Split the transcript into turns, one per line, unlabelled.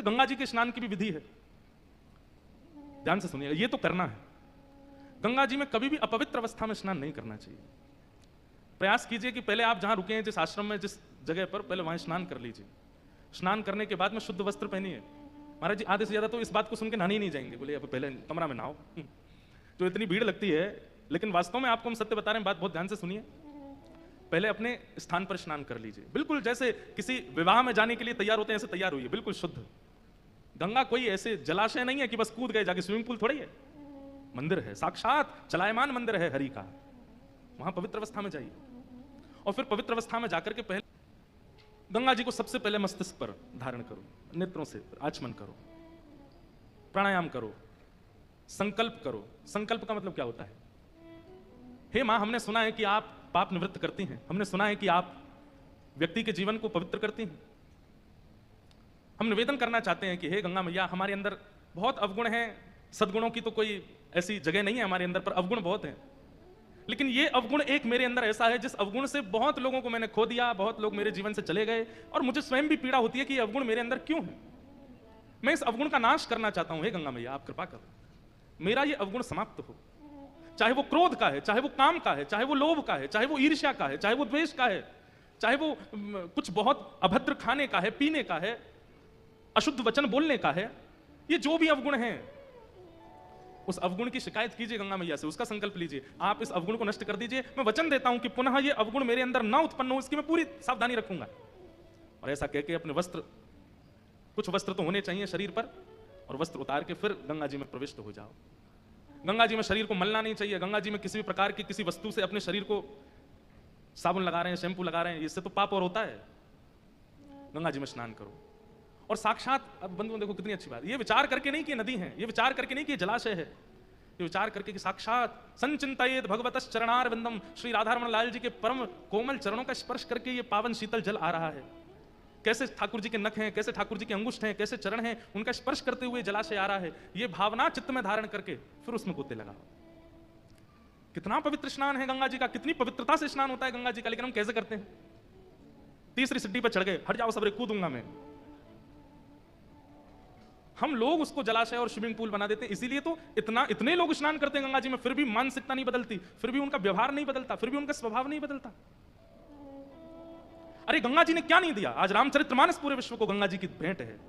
गंगा जी के स्नान की भी विधि है, ध्यान से सुनिए, ये तो करना है। गंगा जी में कभी भी अपवित्र अवस्था में स्नान नहीं करना चाहिए। प्रयास कीजिए कि पहले आप जहां रुके हैं, जिस आश्रम में, जिस जगह पर, पहले वहां स्नान कर लीजिए। स्नान करने के बाद में शुद्ध वस्त्र पहनिए। महाराज जी आधे से ज्यादा तो इस बात को सुन के नहाने ही नहीं जाएंगे, बोले अब पहले कमरा में नहाओ। जो इतनी भीड़ लगती है, लेकिन वास्तव में आपको हम सत्य बता रहे हैं, बात बहुत ध्यान से सुनिए। पहले अपने स्थान पर स्नान कर लीजिए, बिल्कुल जैसे किसी विवाह में जाने के लिए तैयार होते हैं ऐसे तैयार होइए, बिल्कुल शुद्ध। गंगा कोई ऐसे जलाशय नहीं है कि बस कूद गए जाके, स्विमिंग पूल थोड़ी है, मंदिर है, साक्षात चलायमान मंदिर है हरि का। वहां पवित्र अवस्था में जाइए और फिर पवित्र अवस्था में जाकर के पहले गंगा जी को सबसे पहले मस्तिष्क पर धारण करो, नेत्रों से आचमन करो, प्राणायाम करो, संकल्प करो। संकल्प का मतलब क्या होता है? हे मां, हमने सुना है कि आप पाप निवृत्त करती हैं, हमने सुना है कि आप व्यक्ति के जीवन को पवित्र करती हैं। हम निवेदन करना चाहते हैं कि हे गंगा मैया, हमारे अंदर बहुत अवगुण हैं, सद्गुणों की तो कोई ऐसी जगह नहीं है हमारे अंदर, पर अवगुण बहुत हैं। लेकिन ये अवगुण एक मेरे अंदर ऐसा है जिस अवगुण से बहुत लोगों को मैंने खो दिया, बहुत लोग मेरे जीवन से चले गए, और मुझे स्वयं भी पीड़ा होती है कि ये अवगुण मेरे अंदर क्यों है। मैं इस अवगुण का नाश करना चाहता हूं, हे गंगा मैया आप कृपा करो, मेरा ये अवगुण समाप्त हो। चाहे वो क्रोध का है, चाहे वो काम का है, चाहे वो लोभ का है, चाहे वो ईर्ष्या का है, चाहे वो द्वेष का है, चाहे वो कुछ बहुत अभद्र खाने का है, पीने का है, अशुद्ध वचन बोलने का है, ये जो भी अवगुण है, उस अवगुण की शिकायत कीजिए गंगा मैया से, उसका संकल्प लीजिए, आप इस अवगुण को नष्ट कर दीजिए। मैं वचन देता हूं कि पुनः ये अवगुण मेरे अंदर ना उत्पन्न हो, इसकी मैं पूरी सावधानी रखूंगा। और ऐसा कह के अपने वस्त्र, कुछ वस्त्र तो होने चाहिए शरीर पर, और वस्त्र उतार के फिर गंगा जी में प्रविष्ट हो जाओ। गंगा जी में शरीर को मलना नहीं चाहिए। गंगा जी में किसी भी प्रकार की किसी वस्तु से अपने शरीर को, साबुन लगा रहे हैं, शैंपू लगा रहे हैं, इससे तो पाप और होता है। गंगा जी में स्नान करो और साक्षात, अब बंधुओं देखो कितनी अच्छी बात, ये विचार करके नहीं कि नदी है, ये विचार करके नहीं कि जलाशय है, ये विचार करके कि साक्षात संचिंतयेत भगवतः चरणारविंदम, श्री राधारमण लाल जी के परम कोमल चरणों का स्पर्श करके ये पावन शीतल जल आ रहा है। कैसे ठाकुर जी के नख हैं, कैसे ठाकुर जी के अंगुष्ठ हैं, कैसे चरण हैं, उनका स्पर्श करते हुए जलाशय आ रहा है। ये भावना चित्त में धारण करके फिर उसमें कूदते लगा। कितना पवित्र स्नान है गंगा जी का, कितनी पवित्रता से स्नान होता है गंगा जी का, लेकिन हम कैसे करते हैं? तीसरी सिड्डी पर चढ़ गए, हट जाओ सबरे, कूदूंगा मैं। हम लोग उसको जलाशय और स्विमिंग पूल बना देते हैं। इसीलिए तो इतने लोग स्नान करते हैं गंगा जी में, फिर भी मानसिकता नहीं बदलती, फिर भी उनका व्यवहार नहीं बदलता, फिर भी उनका स्वभाव नहीं बदलता। अरे गंगा जी ने क्या नहीं दिया? आज रामचरितमानस पूरे विश्व को गंगा जी की भेंट है।